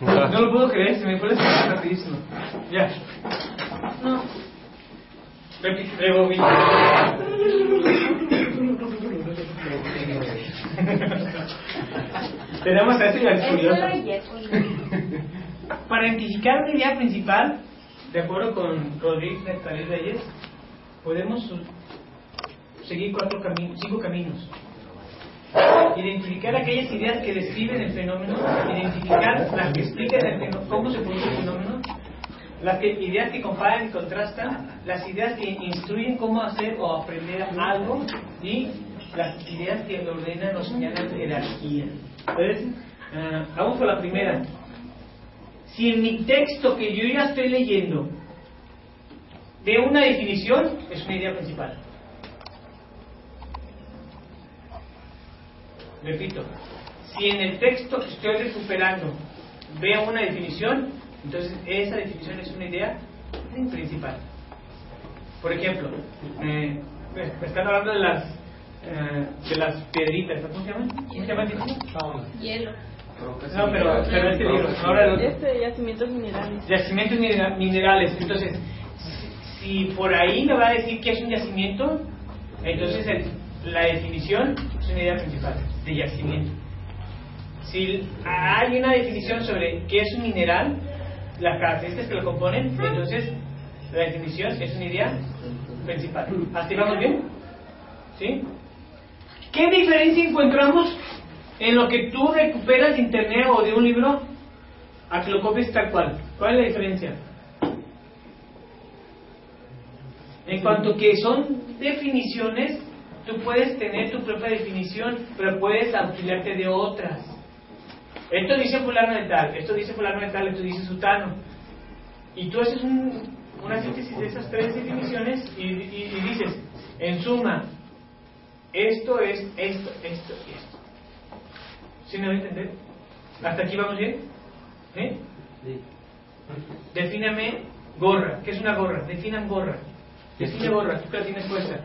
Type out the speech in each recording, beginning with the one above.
No lo puedo creer, se me fue la señal rapidísimo. Ya. No. Tenemos a este y al curioso. Para identificar una idea principal, de acuerdo con Rodríguez Neftalí Reyes, podemos seguir 5 caminos. Identificar aquellas ideas que describen el fenómeno, identificar las que explican el fenómeno, cómo se produce el fenómeno, ideas que comparan y contrastan, las ideas que instruyen cómo hacer o aprender algo, y las ideas que ordenan o señalan jerarquía. Entonces, vamos por la primera. Si en mi texto que yo ya estoy leyendo veo una definición, es una idea principal. Repito, si en el texto que estoy recuperando veo una definición, entonces esa definición es una idea principal. Por ejemplo, me están hablando de las piedritas, ¿cómo se llaman? ¿Cómo se llama? Hielo. No, pero este libro, ahora Yacimientos minerales. Yacimientos minerales. Entonces, si por ahí me va a decir que es un yacimiento, entonces la definición es una idea principal de yacimiento. Si hay una definición sobre qué es un mineral, las características que lo componen, entonces la definición es una idea principal. ¿Hasta ahí vamos bien? ¿Sí? ¿Qué diferencia encontramos en lo que tú recuperas de internet o de un libro a que lo copies tal cual? ¿Cuál es la diferencia? En cuanto que son definiciones, tú puedes tener tu propia definición, pero puedes auxiliarte de otras. Esto dice fulano de tal, esto dice fulano de tal, esto dice sutano. Y tú haces una síntesis de esas 3 definiciones y dices, en suma, esto es esto, esto y esto. ¿Sí me va a entender? ¿Hasta aquí vamos bien? ¿Eh? Sí. Defíname gorra. ¿Qué es una gorra? Definan gorra. Define gorra. ¿Tú qué la tienes puesta?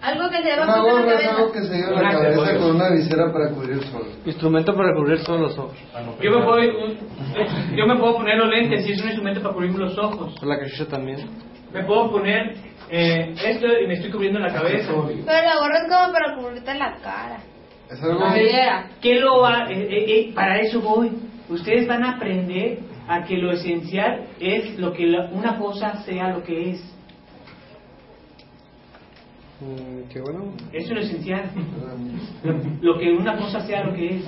Algo que se lleva una con la gorra es cabeza. algo que se lleva en la cabeza con una visera para cubrir el sol. Instrumento para cubrir todos los ojos. Yo me puedo poner los lentes y es un instrumento para cubrir los ojos. La cachucha también. Me puedo poner esto y me estoy cubriendo la cabeza. Pero la gorra es como para cubrirte la cara. Es algo ¿Qué lo va? Para eso voy. Ustedes van a aprender a que lo esencial es lo que una cosa sea lo que es. Qué bueno. Eso es lo esencial. Lo que una cosa sea lo que es.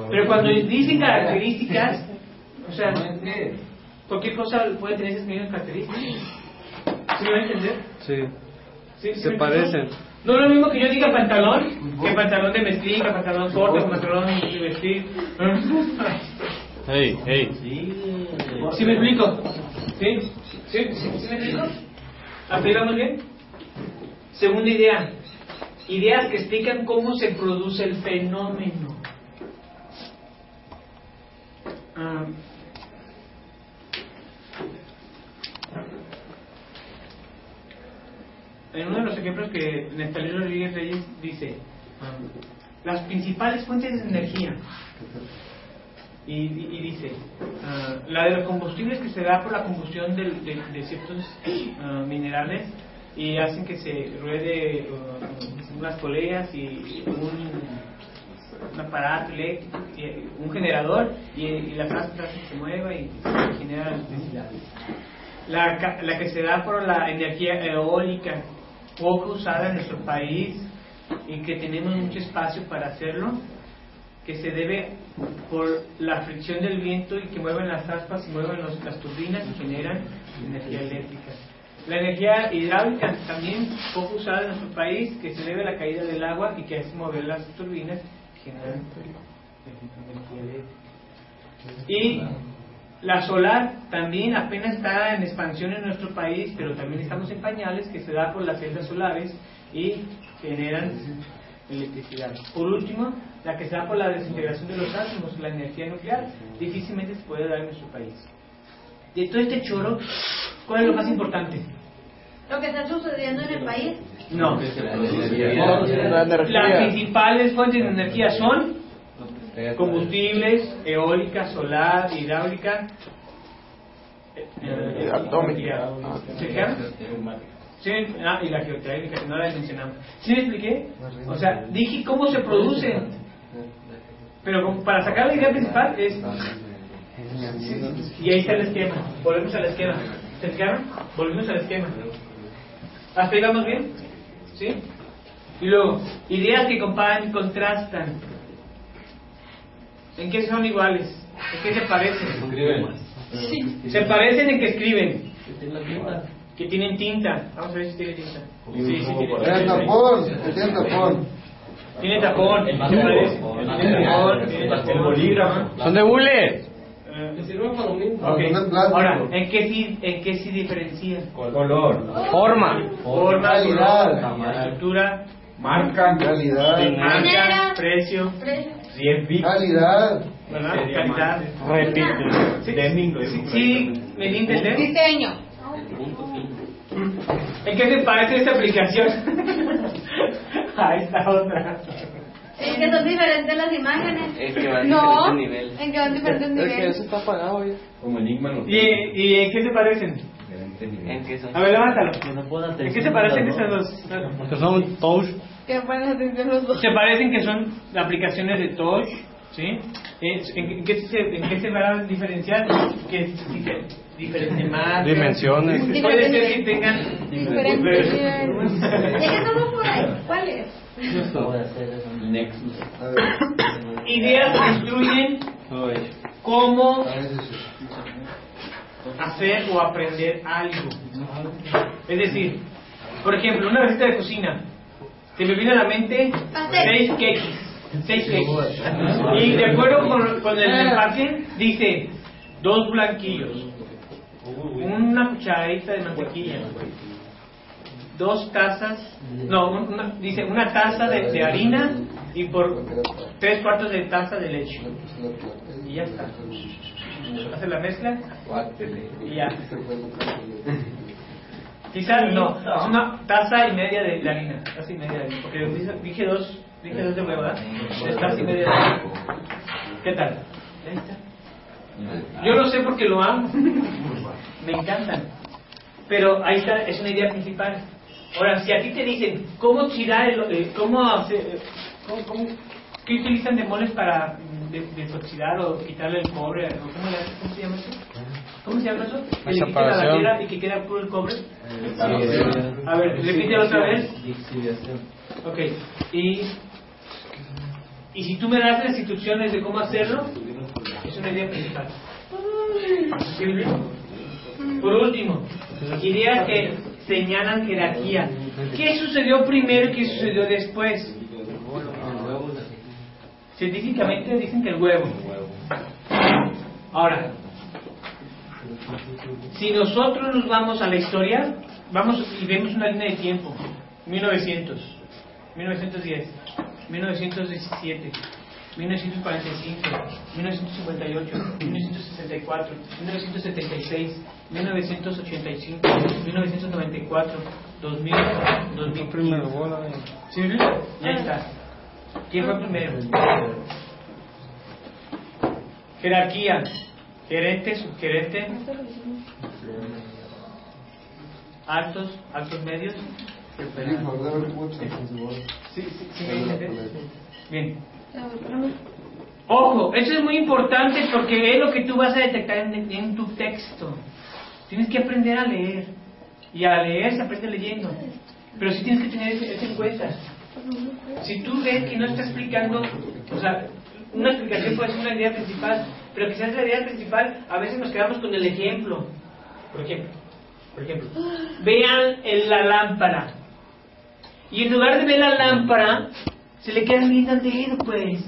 Pero cuando dicen características, o sea, cualquier cosa puede tener esas mismas características. ¿Sí me va a entender? Sí. Se parecen. No es lo mismo que yo diga pantalón, que pantalón de vestir, que pantalón corto, que pantalón de vestir. Hey. ¿Sí me explico? ¿Sí me explico? ¿Hasta ahí vamos bien? Segunda idea. Ideas que explican cómo se produce el fenómeno. En uno de los ejemplos que Neftalí Rodríguez Reyes dice, las principales fuentes de energía, y dice, la de los combustibles que se da por la combustión de ciertos minerales y hacen que se ruede unas poleas y un aparato eléctrico, un generador, y la casa hace que se mueva y se genera electricidad. La que se da por la energía eólica, poco usada en nuestro país y que tenemos mucho espacio para hacerlo, que se debe por la fricción del viento y que mueven las aspas y mueven las turbinas y generan energía eléctrica. La energía hidráulica también poco usada en nuestro país, que se debe a la caída del agua y que hace mover las turbinas y generan energía eléctrica. Y la solar también apenas está en expansión en nuestro país, pero también estamos en pañales, que se da por las celdas solares y generan electricidad. Por último, la que se da por la desintegración de los átomos, la energía nuclear, difícilmente se puede dar en nuestro país. De todo este choro, ¿cuál es lo más importante? Lo que está sucediendo en el país. No. Las principales fuentes de energía son combustibles, eólica, solar, hidráulica, atómica. ¿Se fijaron? Sí, y la geotérmica, que no la mencionamos. ¿Sí me expliqué? O sea, dije cómo se produce. Pero para sacar la idea principal es... Y ahí está el esquema. Volvemos al esquema. ¿Se fijaron? Volvemos al esquema. ¿Hasta ahí vamos bien? ¿Sí? Y luego, ideas que comparan y contrastan. ¿En qué son iguales? ¿En qué se parecen? Se parecen en que escriben. Que tienen tinta. Vamos a ver si tiene tinta. Sí, sí tiene tinta. Tiene tapón, tiene tapón. Tiene tapón. Se parece. Tiene tapón. El bolígrafo. Son de hule. Okay. Ahora, ¿en qué sí diferencian? Color. Forma. Forma, Calidad. color, estructura, Marca. Calidad. marca, precio, Si es big. Calidad. ¿verdad? Calidad. Repite. Sí, ¿me di a entender? Diseño. ¿En qué se parece esta aplicación? Ahí está otra. En que son diferentes las imágenes. Es que van No, diferentes niveles. en que van diferentes Es que niveles. eso está apagado ya. Como Enigma en los ¿Y en qué se parecen? diferentes niveles. ¿En qué son? A ver, levántalo. ¿En qué se parecen esas dos? Que son touch. Que ponen atención los dos. Se parecen que son aplicaciones de touch, ¿sí? ¿En qué se van a diferenciar? Que es diferente marca. Dimensiones. Puede ser que tengan Diferentes niveles. Ya que estamos por ahí, ¿cuál es? Nexus. A ver. ideas que instruyen cómo A veces sí. hacer o aprender algo. Es decir, por ejemplo, una receta de cocina. Se me viene a la mente Pastel. 6 cakes. Y de acuerdo con el empaque, dice 2 blanquillos, una cucharadita de mantequilla, 2 tazas, no, dice una taza de harina y por 3/4 de taza de leche. Y ya está. Hace la mezcla y ya. Quizás no, es una taza y media de harina, taza y media de harina, porque dije dos de huevo, ¿verdad? Es taza y media de harina. ¿Qué tal? Ahí está. Yo lo sé porque lo amo, me encantan, pero ahí está, es una idea principal. Ahora, si a ti te dicen cómo tirar, cómo hacer, ¿qué utilizan de moles para desoxidar o quitarle el cobre? ¿Cómo se llama eso? ¿Cómo se llama eso? Que le quita la tela y que queda puro el cobre. A ver, repítelo otra vez. Ok, y si tú me das las instrucciones de cómo hacerlo, es una idea principal. ¿Sí? Por último, ideas que señalan jerarquía. ¿Qué sucedió primero y qué sucedió después? Científicamente dicen que el huevo. Ahora, si nosotros nos vamos a la historia, vamos y vemos una línea de tiempo: 1900, 1910, 1917, 1945, 1958, 1964, 1976, 1985, 1994, 2000, 2015. ¿Sí? Ya está. ¿Quién fue primero? Jerarquía. Gerente, subgerente. Altos medios. Sí, bien. Ojo, eso es muy importante porque es lo que tú vas a detectar en tu texto. Tienes que aprender a leer. Y a leer se aprende leyendo. Pero sí tienes que tener eso en cuenta. Si tú ves que no está explicando, o sea, una explicación puede ser una idea principal, pero quizás la idea principal, a veces nos quedamos con el ejemplo. Por ejemplo, vean la lámpara. Y en lugar de ver la lámpara, se le quedan viendo al dedo, pues.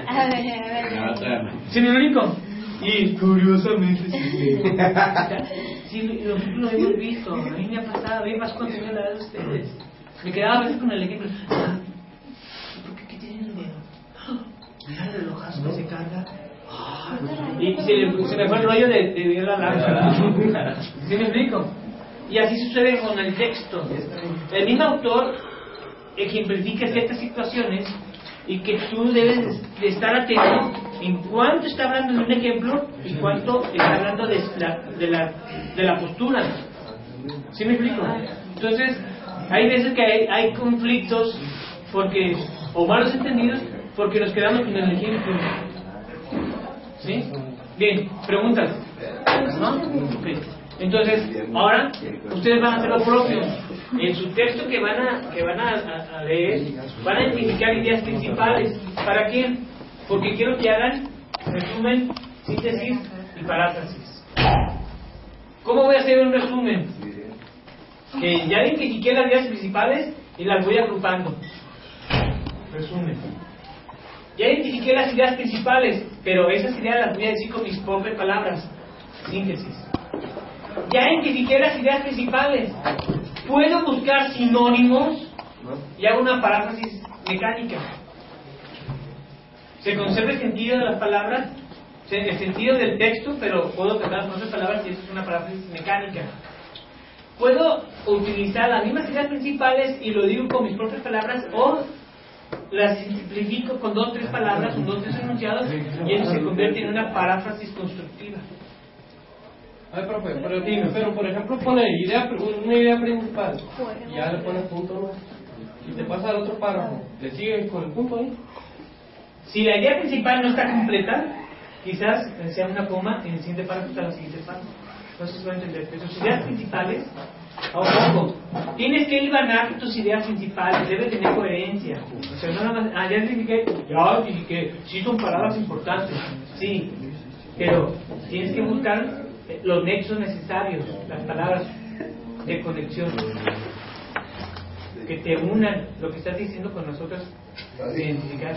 A ver. ¿Sí me explico? Y curiosamente sí, nosotros lo hemos visto. A mí me ha pasado, a mí más cuando yo la veo a ustedes. Me quedaba a veces con el ejemplo. ¿Por qué tienen el dedo? Mira el relojazo que se carga. Y se me fue el rollo de ver la lámpara. ¿Sí me explico? Y así sucede con el texto. El mismo autor ejemplifica ciertas situaciones y que tú debes de estar atento en cuánto está hablando de un ejemplo y cuánto está hablando de la postura. ¿Sí me explico? Entonces, hay veces que hay conflictos porque o malos entendidos porque nos quedamos con el ejemplo. ¿Sí? Bien, preguntas. ¿No? Okay. Entonces, ahora ustedes van a hacer lo propio. En su texto que van a leer, van a identificar ideas principales. ¿Para qué? Porque quiero que hagan resumen, síntesis y paráfrasis. ¿Cómo voy a hacer un resumen? Que ya identifiqué las ideas principales y las voy agrupando. Resumen. Ya identifiqué las ideas principales, pero esas ideas las voy a decir con mis propias palabras. Síntesis. Ya identifiqué las ideas principales. Puedo buscar sinónimos y hago una paráfrasis mecánica. Se conserva el sentido de las palabras, el sentido del texto, pero puedo tratar con otras palabras y eso es una paráfrasis mecánica. Puedo utilizar las mismas ideas principales y lo digo con mis propias palabras o las simplifico con 2 o 3 palabras, con 2 o 3 enunciados y eso se convierte en una paráfrasis constructiva. A ver, profe, pero por ejemplo pone una idea principal y ya le pone punto, ¿no? Y te pasa al otro párrafo, ¿le sigue con el punto ahí? Si la idea principal no está completa, quizás sea una coma en el siguiente párrafo hasta la siguiente párrafo. No sé si se va a entender, pero tus ideas principales, ojo, tienes que hilvanar tus ideas principales, debe tener coherencia. O sea, no nada más, ya dije, sí son palabras importantes, sí, pero tienes que buscar los nexos necesarios, las palabras de conexión que te unan lo que estás diciendo con nosotros, identificar.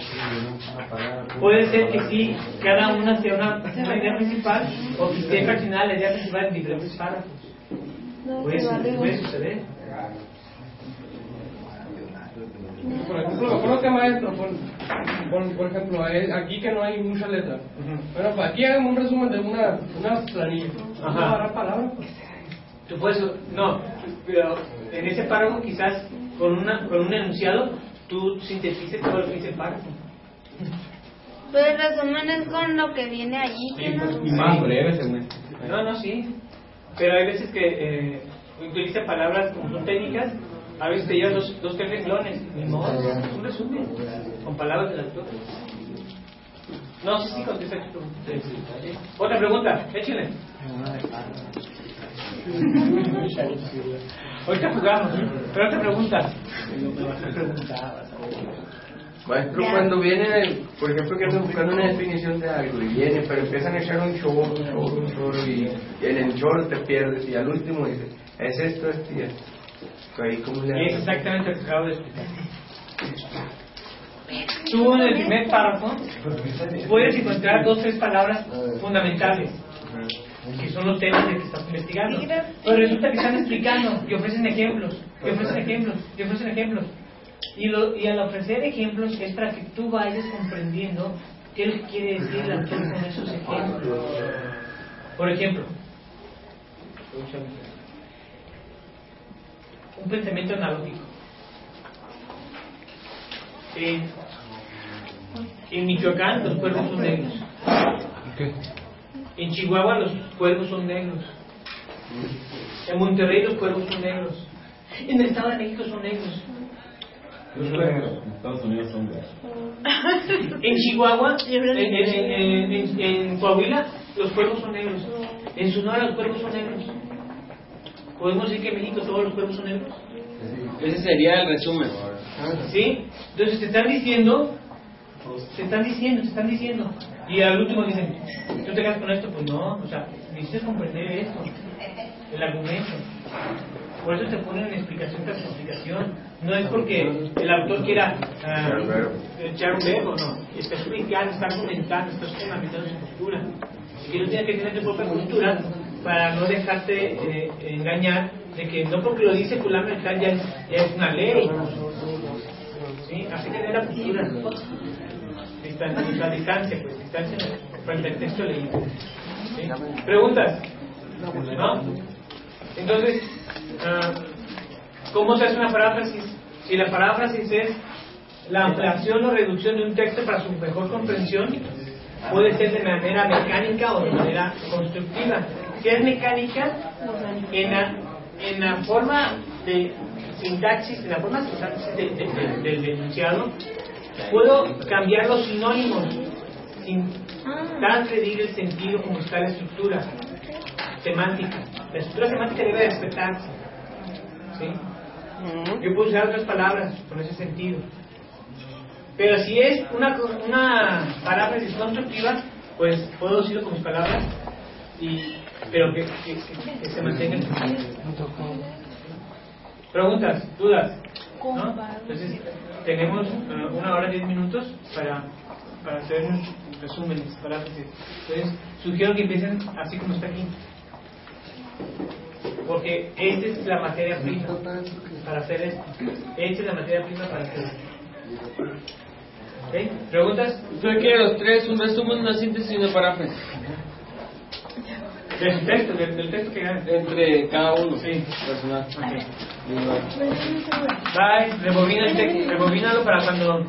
Puede ser que sí, cada una sea una idea principal o que esté fraccionada la idea principal en diferentes párrafos. Puede suceder. Por ejemplo, me acuerdo que maestro, por ejemplo, aquí que no hay mucha letra. Bueno, pues aquí hagamos un resumen de una planilla. Ajá. Palabras? Tú puedes, no, pero en ese párrafo quizás con un enunciado tú sintetices todo lo que dice el párrafo. Pues el resumen es con lo que viene allí. Sí, y más breve, según. No, sí. Pero hay veces que utiliza palabras como son técnicas, a veces te llevas 2 3 renglones. No, es un resumen con palabras del autor. No sé si contesta tu pregunta. Otra pregunta, échale. Ahorita jugamos, pero otra pregunta. Maestro, cuando viene, por ejemplo, que andan buscando una definición de algo y viene, pero empiezan a echar un chorro y en el chorro te pierdes y al último dices, es esto y esto. Ahí, ¿cómo le Es exactamente lo que acabo de explicar. Tú en el primer párrafo puedes encontrar 2 o 3 palabras fundamentales, que son los temas de que estás investigando. Pero resulta que están explicando y ofrecen ejemplos, y ofrecen ejemplos, y ofrecen ejemplos. Y al ofrecer ejemplos es para que tú vayas comprendiendo qué es lo que quiere decir el autor con esos ejemplos. Por ejemplo, un pensamiento analógico. En Michoacán los cuervos son negros. En Chihuahua los cuervos son negros. En Monterrey los cuervos son negros. En el Estado de México son negros. En Estados Unidos son negros. En Chihuahua, en Coahuila los cuervos son negros. En Sonora los cuervos son negros. ¿Podemos decir que en México todos los cuervos son negros? Ese sería el resumen. ¿Sí? Entonces te están diciendo. Y al último dicen, ¿tú te quedas con esto? Pues no, o sea, necesitas comprender esto, el argumento. Por eso te ponen explicación tras explicación. No es porque el autor quiera echar un verbo, no. Está explicando, está argumentando, está fundamentando su postura. Y que tú tienes que tener tu propia postura para no dejarte engañar de que no porque lo dice fulano de tal ya es una ley. ¿Sí? Así que tener la postura. La distancia, pues, distancia frente al texto leído. ¿Sí? ¿Preguntas? ¿No? Entonces, ¿cómo se hace una paráfrasis? Si la paráfrasis es La ampliación o reducción de un texto para su mejor comprensión puede ser de manera mecánica o de manera constructiva. Si es mecánica, en la forma de sintaxis, en la forma de sintaxis del enunciado, puedo cambiar los sinónimos sin transgredir el sentido como está la estructura semántica. La estructura semántica debe respetarse, ¿sí? Yo puedo usar otras palabras con ese sentido. Pero si es una paráfrasis constructiva, pues puedo decirlo con mis palabras, pero que se mantenga el sentido. ¿Preguntas? ¿Dudas? ¿No? Entonces, tenemos 1 hora 10 minutos para hacer un resumen, paráfrasis. Entonces, sugiero que empiecen así como está aquí. Porque esta es la materia prima para hacer esto. Esta es la materia prima para hacer esto. ¿Okay? ¿Preguntas? ¿Usted quiere los tres? Un resumen, una síntesis y una paráfrasis. De su texto, del texto que gane. Entre cada uno. Sí. Personal. Okay. Bye, rebobina el texto, rebobínalo para cuando